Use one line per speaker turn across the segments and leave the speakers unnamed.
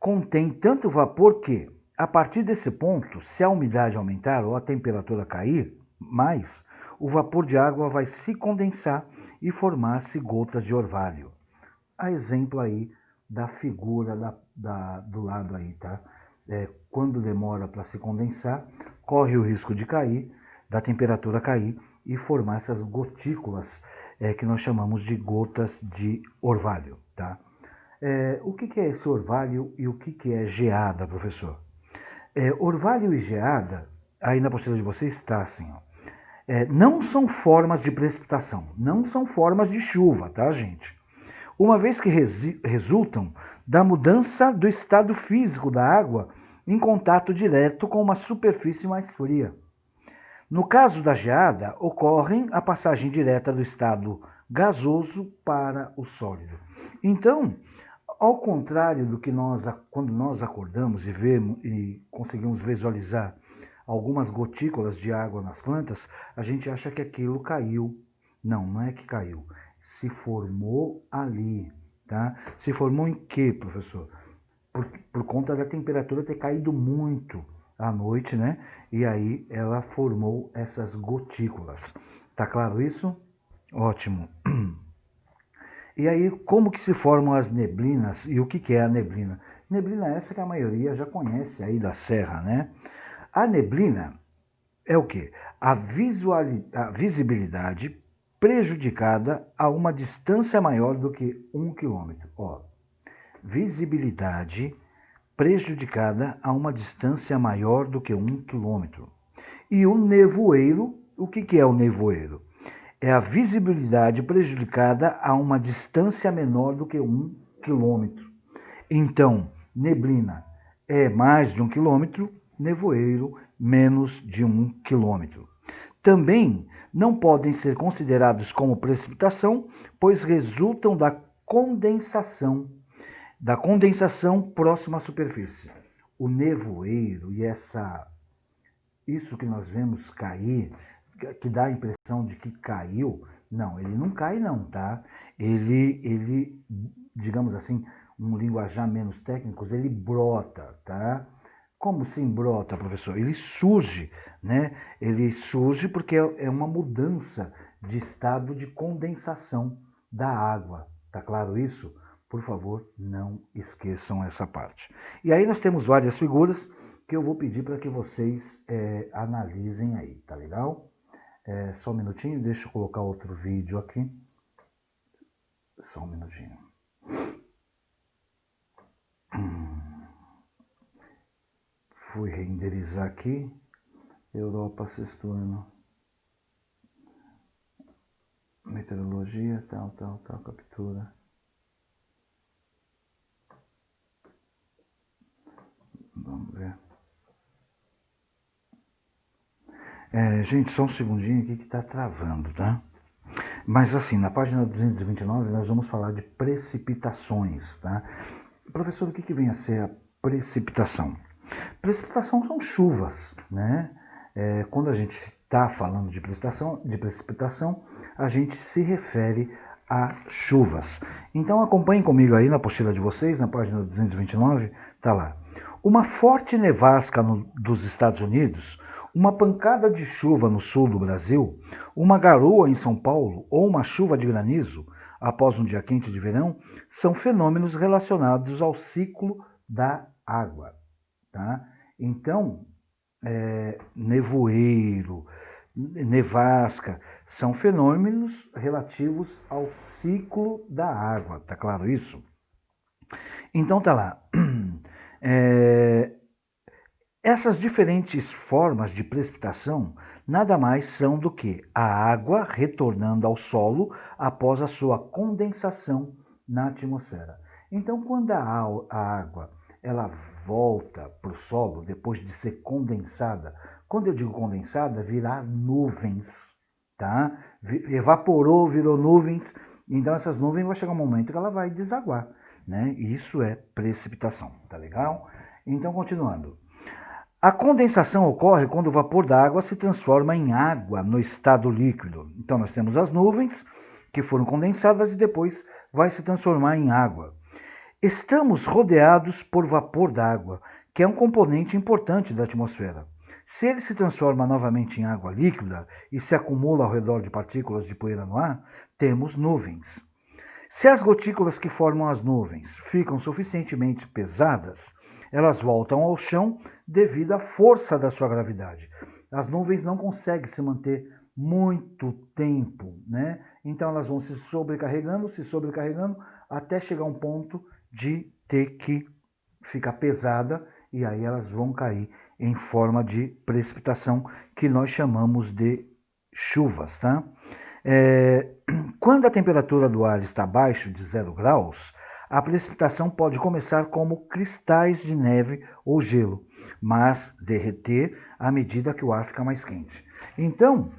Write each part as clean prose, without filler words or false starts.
contém tanto vapor que, a partir desse ponto, se a umidade aumentar ou a temperatura cair mais, o vapor de água vai se condensar e formar-se gotas de orvalho. A exemplo aí da figura do lado aí, tá? Quando demora para se condensar, corre o risco de cair, da temperatura cair e formar essas gotículas que nós chamamos de gotas de orvalho, tá? O que é esse orvalho e o que é geada, professor? Orvalho e geada, aí na apostila de vocês está assim, ó. Não são formas de precipitação, não são formas de chuva, tá, gente? Uma vez que resultam da mudança do estado físico da água em contato direto com uma superfície mais fria. No caso da geada, ocorre a passagem direta do estado gasoso para o sólido. Então, ao contrário do que quando nós acordamos e vemos e conseguimos visualizar algumas gotículas de água nas plantas, a gente acha que aquilo caiu. Não, não é que caiu. Se formou ali, tá? Se formou em quê, professor? Por conta da temperatura ter caído muito à noite, né? E aí ela formou essas gotículas. Tá claro isso? Ótimo. E aí, como que se formam as neblinas e o que é a neblina? Neblina essa que a maioria já conhece aí da serra, né? A neblina é o quê? A visibilidade prejudicada a uma distância maior do que 1 quilômetro. Ó, visibilidade prejudicada a uma distância maior do que 1 quilômetro. E o nevoeiro, o que é o nevoeiro? É a visibilidade prejudicada a uma distância menor do que 1 quilômetro. Então, neblina é mais de 1 quilômetro, nevoeiro menos de 1 quilômetro. Também não podem ser considerados como precipitação, pois resultam da condensação próxima à superfície. O nevoeiro e isso que nós vemos cair, que dá a impressão de que caiu, não, ele não cai não, tá? Ele, digamos assim, um linguajar menos técnico, ele brota, tá? Como assim brota, professor? Ele surge, né? Ele surge porque é uma mudança de estado de condensação da água, tá claro isso? Por favor, não esqueçam essa parte. E aí nós temos várias figuras que eu vou pedir para que vocês analisem aí, tá legal? Só um minutinho, deixa eu colocar outro vídeo aqui. Só um minutinho. Fui renderizar aqui. Europa, sexto ano. Meteorologia, tal, captura. Vamos ver. Gente, só um segundinho aqui que está travando, tá? Mas assim, na página 229 nós vamos falar de precipitações, tá? Professor, o que vem a ser a precipitação? Precipitação são chuvas, né? Quando a gente está falando de precipitação, a gente se refere a chuvas. Então acompanhem comigo aí na apostila de vocês, na página 229, tá lá. Uma forte nevasca dos Estados Unidos, uma pancada de chuva no sul do Brasil, uma garoa em São Paulo ou uma chuva de granizo após um dia quente de verão são fenômenos relacionados ao ciclo da água. Tá? Então, nevoeiro, nevasca, são fenômenos relativos ao ciclo da água, tá claro isso? Então tá lá. Essas diferentes formas de precipitação nada mais são do que a água retornando ao solo após a sua condensação na atmosfera. Então, quando a água ela volta para o solo depois de ser condensada, quando eu digo condensada, virar nuvens, tá? Evaporou, virou nuvens, então essas nuvens vai chegar um momento que ela vai desaguar, né? Isso é precipitação, tá legal? Então, continuando. A condensação ocorre quando o vapor da água se transforma em água no estado líquido. Então nós temos as nuvens que foram condensadas e depois vai se transformar em água. Estamos rodeados por vapor d'água, que é um componente importante da atmosfera. Se ele se transforma novamente em água líquida e se acumula ao redor de partículas de poeira no ar, temos nuvens. Se as gotículas que formam as nuvens ficam suficientemente pesadas, elas voltam ao chão devido à força da sua gravidade. As nuvens não conseguem se manter muito tempo, né? Então elas vão se sobrecarregando, até chegar a um ponto de ter que ficar pesada e aí elas vão cair em forma de precipitação que nós chamamos de chuvas, tá? Quando a temperatura do ar está abaixo de 0 graus, a precipitação pode começar como cristais de neve ou gelo, mas derreter à medida que o ar fica mais quente. Então,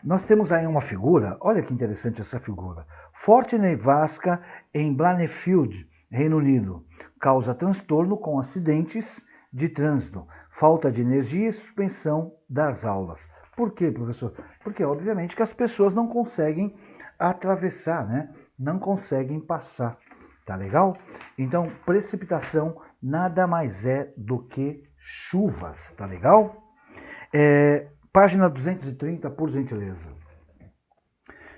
nós temos aí uma figura, olha que interessante essa figura. Forte nevasca em Blaneyfield, Reino Unido, causa transtorno com acidentes de trânsito, falta de energia e suspensão das aulas. Por quê, professor? Porque, obviamente, que as pessoas não conseguem atravessar, né? Não conseguem passar. Tá legal? Então, precipitação nada mais é do que chuvas, tá legal? Página 230, por gentileza.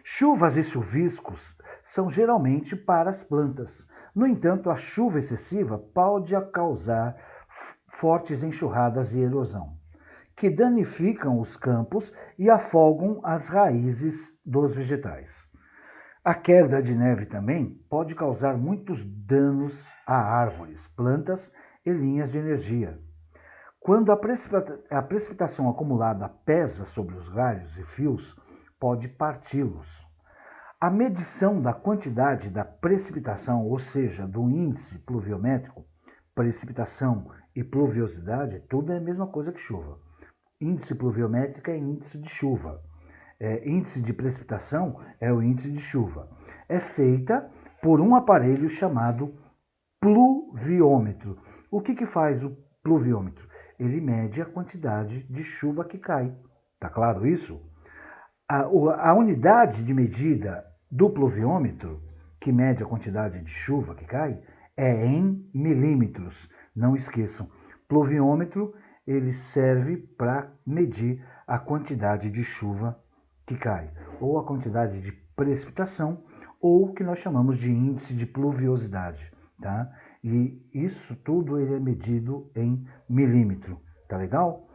Chuvas e chuviscos são geralmente para as plantas. No entanto, a chuva excessiva pode causar fortes enxurradas e erosão, que danificam os campos e afogam as raízes dos vegetais. A queda de neve também pode causar muitos danos a árvores, plantas e linhas de energia. Quando a precipitação acumulada pesa sobre os galhos e fios, pode parti-los. A medição da quantidade da precipitação, ou seja, do índice pluviométrico, precipitação e pluviosidade, tudo é a mesma coisa que chuva. Índice pluviométrico é índice de chuva. Índice de precipitação é o índice de chuva. É feita por um aparelho chamado pluviômetro. O que faz o pluviômetro? Ele mede a quantidade de chuva que cai. Tá claro isso? A unidade de medida do pluviômetro, que mede a quantidade de chuva que cai, é em milímetros. Não esqueçam, pluviômetro ele serve para medir a quantidade de chuva que cai, ou a quantidade de precipitação, ou o que nós chamamos de índice de pluviosidade, tá? E isso tudo ele é medido em milímetro, tá legal?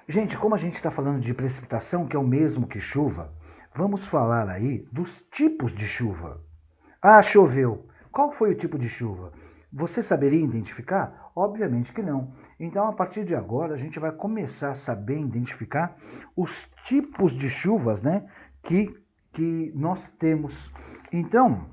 Gente, como a gente está falando de precipitação, que é o mesmo que chuva, vamos falar aí dos tipos de chuva. Ah, choveu. Qual foi o tipo de chuva? Você saberia identificar? Obviamente que não. Então, a partir de agora, a gente vai começar a saber identificar os tipos de chuvas, né, que nós temos. Então,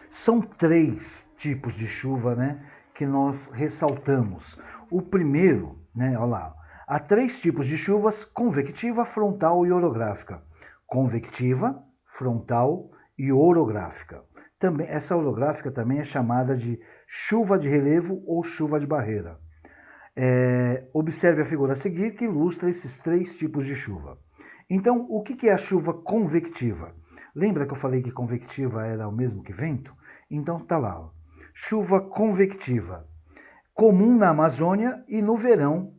são 3 tipos de chuva, né, que nós ressaltamos. O primeiro, né, olha lá, há 3 tipos de chuvas: convectiva, frontal e orográfica. Convectiva, frontal e orográfica. Também, essa orográfica também é chamada de chuva de relevo ou chuva de barreira. Observe a figura a seguir que ilustra esses 3 tipos de chuva. Então, o que é a chuva convectiva? Lembra que eu falei que convectiva era o mesmo que vento? Então está lá, ó. Chuva convectiva, comum na Amazônia e no verão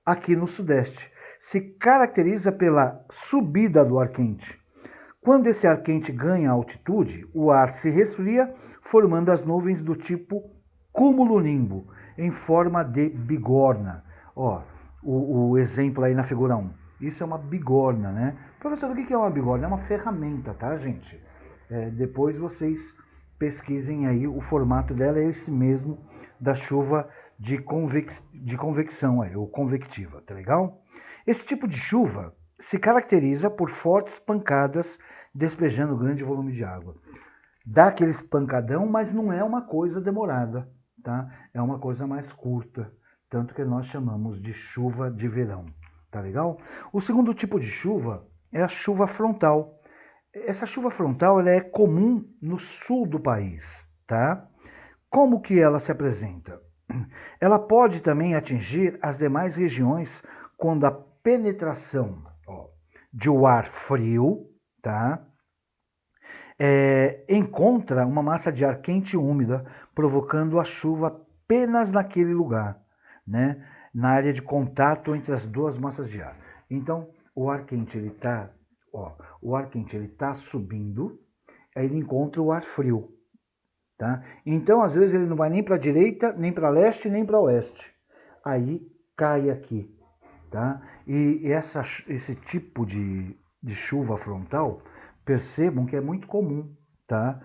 aqui no Sudeste. Se caracteriza pela subida do ar quente. Quando esse ar quente ganha altitude, o ar se resfria, formando as nuvens do tipo cúmulo-nimbo, em forma de bigorna. Ó, o exemplo aí na figura 1. Isso é uma bigorna, né? Professor, o que é uma bigorna? É uma ferramenta, tá, gente? Depois vocês pesquisem aí, o formato dela é esse mesmo da chuva de convecção, ou convectiva, tá legal? Esse tipo de chuva se caracteriza por fortes pancadas despejando grande volume de água. Dá aquele espancadão, mas não é uma coisa demorada, tá? É uma coisa mais curta, tanto que nós chamamos de chuva de verão, tá legal? O segundo tipo de chuva é a chuva frontal. Essa chuva frontal ela é comum no sul do país, tá? Como que ela se apresenta? Ela pode também atingir as demais regiões quando a penetração de um ar frio, tá? encontra uma massa de ar quente e úmida, provocando a chuva apenas naquele lugar, né? Na área de contato entre as duas massas de ar. Então, o ar quente ele está subindo, aí ele encontra o ar frio, tá? Então, às vezes ele não vai nem para a direita, nem para leste, nem para oeste. Aí cai aqui, tá? E esse tipo de chuva frontal, percebam que é muito comum, tá?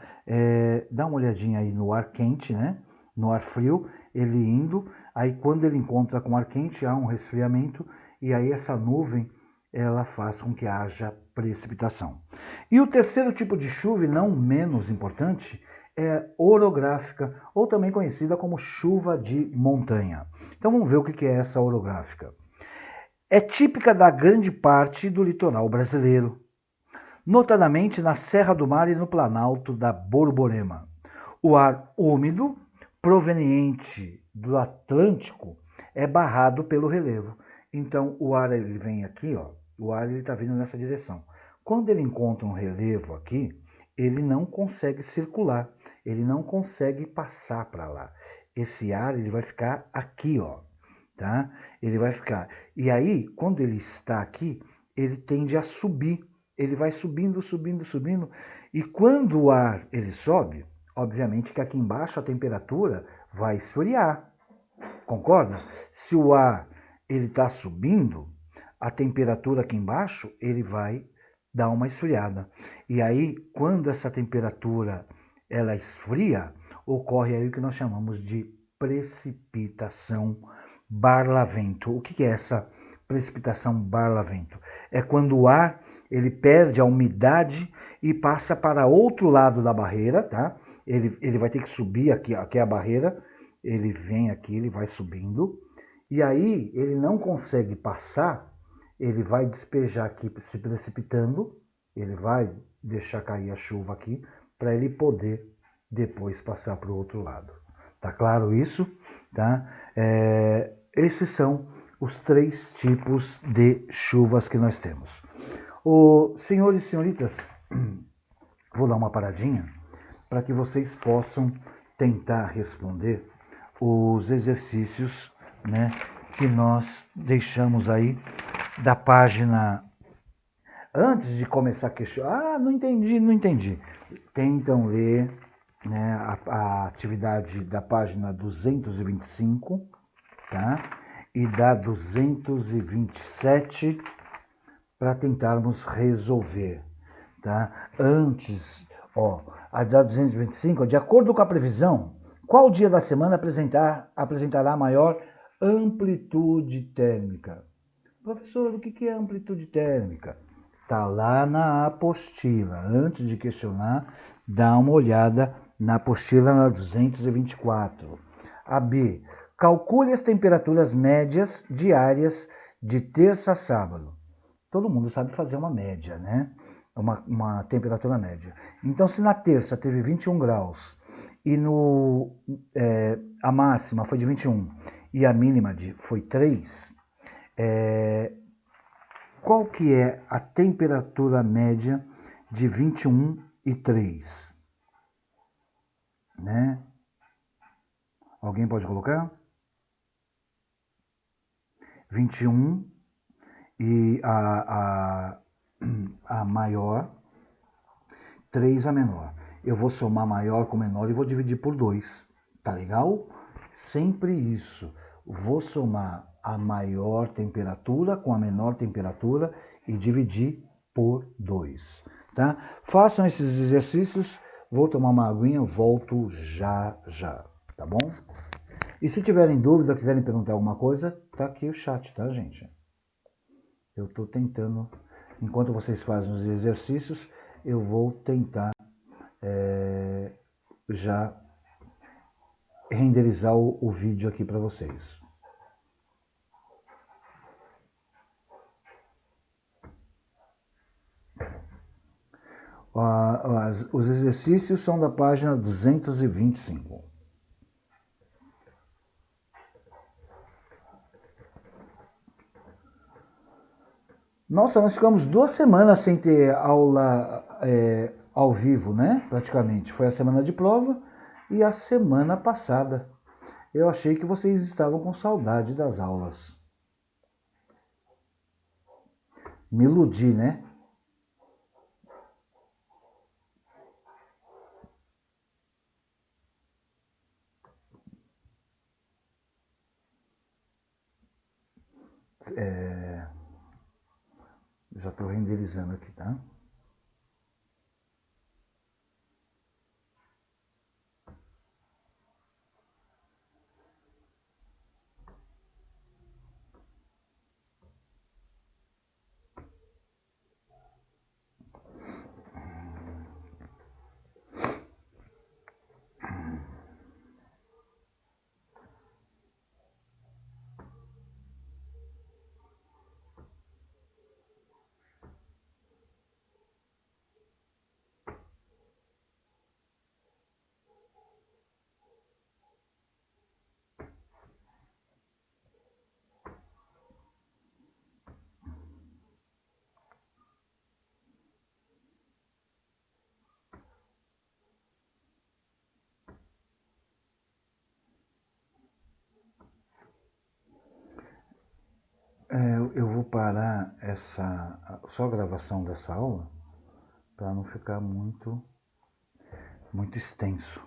Dá uma olhadinha aí no ar quente, né? No ar frio, ele indo, aí quando ele encontra com ar quente, há um resfriamento, e aí essa nuvem, ela faz com que haja precipitação. E o terceiro tipo de chuva, e não menos importante, é orográfica, ou também conhecida como chuva de montanha. Então vamos ver o que é essa orográfica. É típica da grande parte do litoral brasileiro, notadamente na Serra do Mar e no Planalto da Borborema. O ar úmido, proveniente do Atlântico, é barrado pelo relevo. Então o ar ele vem aqui, ó, o ar está vindo nessa direção. Quando ele encontra um relevo aqui, ele não consegue circular, ele não consegue passar para lá. Esse ar ele vai ficar aqui, ó, tá? Ele vai ficar. E aí, quando ele está aqui, ele tende a subir. Ele vai subindo, subindo, subindo. E quando o ar ele sobe, obviamente que aqui embaixo a temperatura vai esfriar. Concorda? Se o ar ele está subindo, a temperatura aqui embaixo ele vai dar uma esfriada. E aí, quando essa temperatura ela esfria, ocorre aí o que nós chamamos de precipitação barlavento. O que é essa precipitação barlavento? É quando o ar ele perde a umidade e passa para outro lado da barreira, tá? Ele vai ter que subir aqui é a barreira, ele vem aqui, ele vai subindo, e aí ele não consegue passar, ele vai despejar aqui se precipitando, ele vai deixar cair a chuva aqui, para ele poder depois passar para o outro lado. Tá claro isso? Tá? Esses são os três tipos de chuvas que nós temos. Senhores e senhoritas, vou dar uma paradinha para que vocês possam tentar responder os exercícios, né, que nós deixamos aí da página. Antes de começar a questionar, não entendi, não entendi. Tentam ler, né, a atividade da página 225, tá? E da 227 para tentarmos resolver, tá? Antes, ó, a da 225, de acordo com a previsão, qual dia da semana apresentará maior amplitude térmica? Professor, o que é amplitude térmica? Está lá na apostila. Antes de questionar, dá uma olhada na apostila na 224. A B. Calcule as temperaturas médias diárias de terça a sábado. Todo mundo sabe fazer uma média, né? Uma temperatura média. Então, se na terça teve 21 graus e a máxima foi de 21 e a mínima foi 3, qual que é a temperatura média de 21 e 3? Né? Alguém pode colocar? 21 e a maior, 3 a menor. Eu vou somar maior com menor e vou dividir por 2. Tá legal? Sempre isso. Vou somar a maior temperatura com a menor temperatura e dividir por 2. Tá? Façam esses exercícios. Vou tomar uma aguinha, volto já já. Tá bom? E se tiverem dúvidas, quiserem perguntar alguma coisa, tá aqui o chat, tá, gente? Eu estou tentando, enquanto vocês fazem os exercícios, eu vou tentar já renderizar o vídeo aqui para vocês. Os exercícios são da página 225. Nossa, nós ficamos 2 semanas sem ter aula ao vivo, né? Praticamente. Foi a semana de prova e a semana passada. Eu achei que vocês estavam com saudade das aulas. Me iludi, né? Já estou renderizando aqui, tá? Eu vou parar só a gravação dessa aula para não ficar muito extenso.